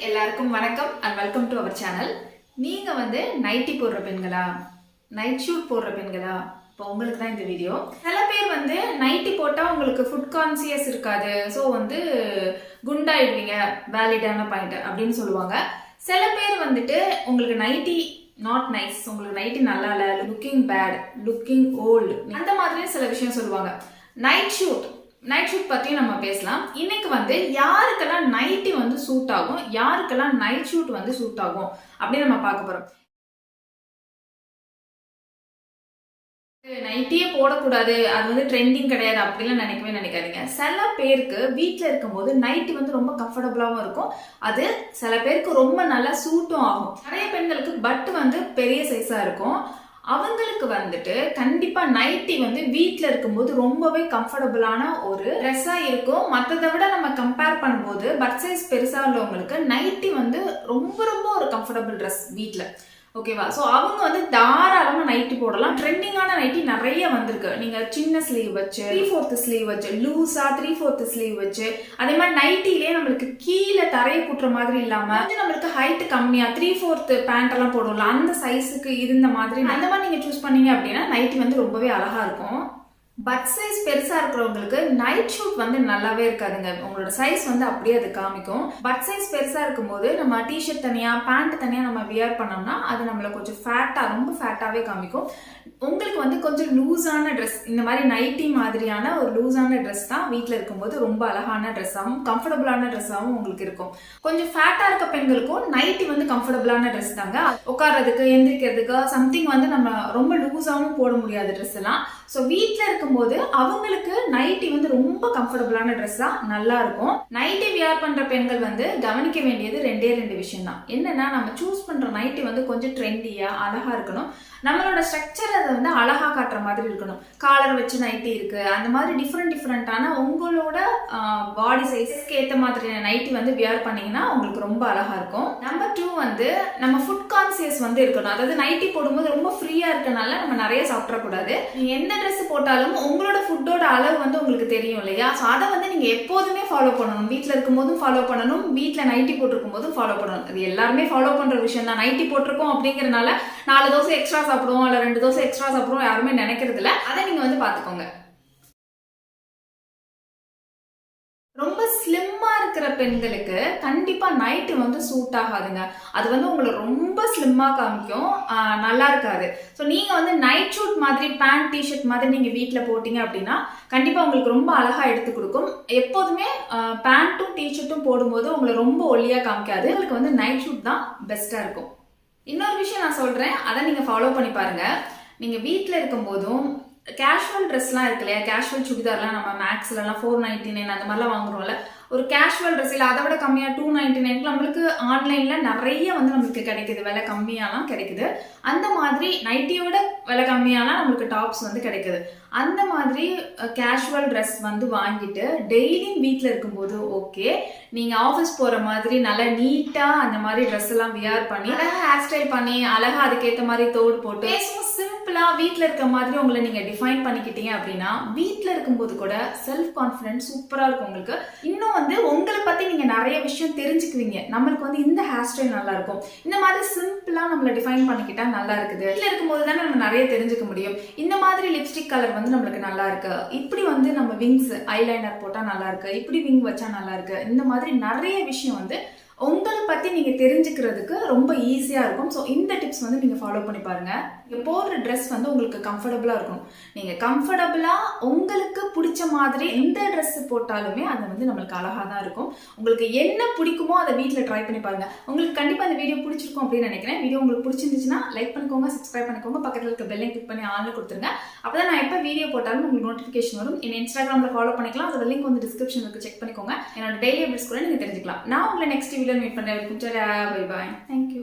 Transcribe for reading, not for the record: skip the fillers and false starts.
எல்லாருக்கும் வணக்கம் and welcome to our channel. நீங்க நைட்டி போடுற பெண்களா, நைட் ஷூட் போடுற பெண்களா? இப்போ உங்களுக்கு தான் இந்த வீடியோ. சில பேர் நைட்டி போட்டா உங்களுக்கு ஃபுட் கான்சியஸ் இருக்காது, ஸோ குண்டாயிடுவீங்க, வேலிடான பாயிண்ட் அப்படின்னு சொல்லுவாங்க. சில பேர் உங்களுக்கு நைட்டி நாட் நைஸ், உங்களுக்கு நைட்டி நல்லா இல்லை, லுக்கிங் பேட், லுக்கிங் ஓல்டு, அந்த மாதிரி சில விஷயம் சொல்லுவாங்க. நைட் ஷூட் பத்தியும் நம்ம பேசலாம். இன்னைக்கு யாருக்கெல்லாம் நைட்டி சூட் ஆகும், யாருக்கெல்லாம் நைட் ஷூட் சூட் ஆகும் அப்படின்னு நம்ம பார்க்க போறோம். நைட்டியே போடக்கூடாது, அது ட்ரெண்டிங் கிடையாது அப்படிலாம் நினைக்காதீங்க. சில பேருக்கு வீட்டில் இருக்கும்போது நைட்டி ரொம்ப கம்ஃபர்டபுளாகவும் இருக்கும், அது சில பேருக்கு ரொம்ப நல்லா சூட்டும் ஆகும். நிறைய பெண்களுக்கு பட் பெரிய சைஸா இருக்கும், அவங்களுக்கு கண்டிப்பா நைட்டி வீட்டில் இருக்கும்போது ரொம்பவே கம்ஃபர்டபுளான ஒரு ட்ரெஸ்ஸா இருக்கும். மற்றதை விட நம்ம கம்பேர் பண்ணும்போது பட் சைஸ் பெருசா உள்ளவங்களுக்கு நைட்டி ரொம்ப ரொம்ப ஒரு கம்ஃபர்டபுள் ட்ரெஸ் வீட்டில். ஓகேவா? ஸோ அவங்க தாராளமாக நைட்டி போடலாம். ட்ரெண்டிங்கான நைட்டி நிறைய வந்திருக்கு. நீங்கள் சின்ன ஸ்லீவ் வச்சு, 3/4 ஸ்லீவ் வச்சு, லூஸா 3/4 ஸ்லீவ் வச்சு, அதே மாதிரி நைட்டிலே நம்மளுக்கு கீழே தரையை குட்டுற மாதிரி இல்லாமல் நம்மளுக்கு ஹைட் கம்மியாக 3/4 பேண்ட் எல்லாம் போடுவோம்ல, அந்த சைஸுக்கு இருந்த மாதிரி அந்த மாதிரி நீங்கள் சூஸ் பண்ணீங்க அப்படின்னா நைட்டி ரொம்பவே அழகா இருக்கும். பட் சைஸ் பெருசா இருக்கிறவங்களுக்கு நைட் ஷூட் நல்லாவே இருக்காதுங்க. உங்களோட சைஸ் அப்படியே அது காமிக்கும். பட் சைஸ் பெருசா இருக்கும்போது நம்ம டிஷர்ட் தனியா, பேண்ட் தனியா நம்ம வியர் பண்ணோம்னா அது நம்மள கொஞ்சம் ஃபேட்டா, ரொம்ப ஃபேட்டாவே காமிக்கும். உங்களுக்கு கொஞ்சம் லூஸான ட்ரெஸ், இந்த மாதிரி நைட்டி மாதிரியான ஒரு லூஸான ட்ரெஸ் தான் வீட்டில் இருக்கும்போது ரொம்ப அழகான ட்ரெஸ்ஸாகவும் கம்ஃபர்டபுளான ட்ரெஸ்ஸாகவும் உங்களுக்கு இருக்கும். கொஞ்சம் ஃபேட்டா இருக்க பெண்களுக்கும் நைட்டி கம்ஃபர்டபுளான ட்ரெஸ் தாங்க. உட்கார்றதுக்கு, எந்திரிக்கிறதுக்கு, சம்திங் நம்ம ரொம்ப லூஸாகவும் போட முடியாத ட்ரெஸ் எல்லாம். ஸோ வீட்டில் இருக்கும்போது அவங்களுக்கு நைட்டி ரொம்ப கம்ஃபர்டபுளான ட்ரெஸ்ஸா நல்லா இருக்கும். நைட்டி வியர் பண்ற பெண்கள் கவனிக்க வேண்டியது ரெண்டு விஷயம் தான். என்னன்னா, நம்ம சூஸ் பண்ற நைட்டி கொஞ்சம் ட்ரெண்டியா அழகா இருக்கணும். நம்மளோட ஸ்ட்ரக்சர் அதை அழகா காட்டுற மாதிரி இருக்கணும். காலர் வச்சு நைட்டி இருக்கு, அந்த மாதிரி டிஃப்ரெண்டான உங்களோட பாடி சைஸ்க்கு ஏற்ற மாதிரியான நைட்டி வியர் பண்ணீங்கன்னா உங்களுக்கு ரொம்ப அழகா இருக்கும். நம்பர் 2 நம்ம ஃபுட் கான்சியஸ் இருக்கணும். அதாவது நைட்டி போடும்போது ரொம்ப ஃப்ரீயா இருக்கனால நம்ம நிறைய சாப்பிடக்கூடாது. நீங்க எந்த ட்ரெஸ் போட்டாலும் உங்களோட ஃபுட்டோட அளவு உங்களுக்கு தெரியும் இல்லையா? ஸோ அதை நீங்க எப்போதுமே ஃபாலோ பண்ணணும். வீட்டில் இருக்கும் போதும் ஃபாலோ பண்ணணும், வீட்டில் நைட்டி போட்டிருக்கும் போதும் ஃபாலோ பண்ணணும். அது எல்லாருமே ஃபாலோ பண்ற விஷயம் தான். நைட்டி போட்டிருக்கோம் அப்படிங்கறதுனால 4 தோசை எக்ஸ்ட்ரா சாப்பிடுவோம், இல்ல 2 தோசை எக்ஸ்ட்ரா சாப்பிடுவோம் யாருமே நினைக்கிறது இல்ல. அதை நீங்க பாத்துக்கோங்க. ரொம்ப ஸ்லிம்மா இருக்கிற பெண்களுக்கு கண்டிப்பா நைட்டு சூட் ஆகாதுங்க. அது உங்களை ரொம்ப ஸ்லிம்மா காமிக்கும், நல்லா இருக்காது. ஸோ நீங்க நைட் ஷூட் மாதிரி பேண்ட் டிஷர்ட் மாதிரி நீங்க வீட்டில் போட்டீங்க அப்படின்னா கண்டிப்பா உங்களுக்கு ரொம்ப அழகா எடுத்து கொடுக்கும். எப்போதுமே பேண்ட்டும் டிஷர்ட்டும் போடும்போது உங்களை ரொம்ப ஒல்லியா காமிக்காது. உங்களுக்கு நைட் ஷூட் தான் பெஸ்டா இருக்கும். இன்னொரு விஷயம் நான் சொல்றேன், அதை நீங்க ஃபாலோ பண்ணி பாருங்க. நீங்க வீட்டில் இருக்கும் போதும் கேஷுவல் ட்ரெஸ்லாம் இருக்கு இல்லையா, கேஷுவல் சுடிதார்லாம் நம்ம மேக்ஸ்லாம் 499 அந்த மாதிரிலாம் வாங்குறோம்ல. ஒரு கேஷுவல் ட்ரெஸ் இல்லை, அதை விட கம்மியாக 299 நம்மளுக்கு ஆன்லைன்ல நிறைய நம்மளுக்கு கிடைக்குது, விலை கம்மியாலாம் கிடைக்குது. அந்த மாதிரி நைட்டியோட விலை கம்மியாலாம் நம்மளுக்கு டாப்ஸ் கிடைக்குது. அந்த மாதிரி கேஷுவல் ட்ரெஸ் வாங்கிட்டு டெய்லியும் வீட்டில் இருக்கும்போது ஓகே, நீங்க ஆஃபீஸ் போற மாதிரி நல்லா நீட்டா அந்த மாதிரி ட்ரெஸ் எல்லாம் வியர் பண்ணி அழகா ஹேர் ஸ்டைல் பண்ணி அழகா அதுக்கேற்ற மாதிரி தோடு போட்டு சிம்பிளா வீட்டில் இருக்க மாதிரி உங்களை நீங்க டிஃபைன் பண்ணிக்கிட்டீங்க அப்படின்னா வீட்டில் இருக்கும்போது கூட செல்ஃப் கான்ஃபிடன்ஸ் சூப்பரா இருக்கும் உங்களுக்கு. இன்னும் உங்களை பத்தி நீங்க நிறைய விஷயம் தெரிஞ்சுக்குவீங்க. நம்மளுக்கு இந்த ஹேர் ஸ்டைல் நல்லா இருக்கும், இந்த மாதிரி சிம்பிளா நம்மளை டிஃபைன் பண்ணிக்கிட்டா நல்லா இருக்குது. வீட்டில் இருக்கும்போது தானே நம்ம நிறைய தெரிஞ்சுக்க முடியும். இந்த மாதிரி லிப்ஸ்டிக் கலர் நம்மளுக்கு நல்லா இருக்கு, இப்படி நம்ம விங்ஸ் ஐலைனர் போட்டா நல்லா இருக்கு, இப்படி விங் வச்சா நல்லா இருக்கு, இந்த மாதிரி நிறைய விஷயம் உங்களை பத்தி நீங்க தெரிஞ்சுக்கிறதுக்கு ரொம்ப ஈஸியா இருக்கும். ஸோ இந்த டிப்ஸ் நீங்க ஃபாலோ பண்ணி பாருங்க. நீங்க போடுற ட்ரெஸ் உங்களுக்கு கம்ஃபர்டபுளா இருக்கும். நீங்க கம்ஃபர்டபுளா உங்களுக்கு பிடிச்ச மாதிரி எந்த ட்ரெஸ் போட்டாலுமே அது நம்மளுக்கு அழகா தான் இருக்கும். உங்களுக்கு என்ன பிடிக்குமோ அதை வீட்டில் ட்ரை பண்ணி பாருங்க. உங்களுக்கு கண்டிப்பா இந்த வீடியோ பிடிச்சிருக்கும் அப்படின்னு நினைக்கிறேன். வீடியோ உங்களுக்கு பிடிச்சிருந்துச்சுன்னா லைக் பண்ணிக்கோங்க, சப்ஸ்கிரைப் பண்ணிக்கோங்க, பக்கத்தில் இருக்க பெல்லை கிளிக் பண்ணி ஆன்ல கொடுத்துருங்க. அப்பதான் நான் எப்போ வீடியோ போட்டாலும் உங்களுக்கு நோட்டிஃபிகேஷன் வரும். என்ன இன்ஸ்டாகிராம்ல ஃபாலோ பண்ணிக்கலாம், அதோட லிங்க் டிஸ்கிரிப்ஷன் இருக்கு, செக் பண்ணிக்கோங்க. என்னோட டெய்லி அப்டேட்ஸ் கூட நீங்க தெரிஞ்சுக்கலாம். நான் உங்களை நெக்ஸ்ட் வீடியோ மீட் பண்றேன். Bye bye. தேங்க்யூ.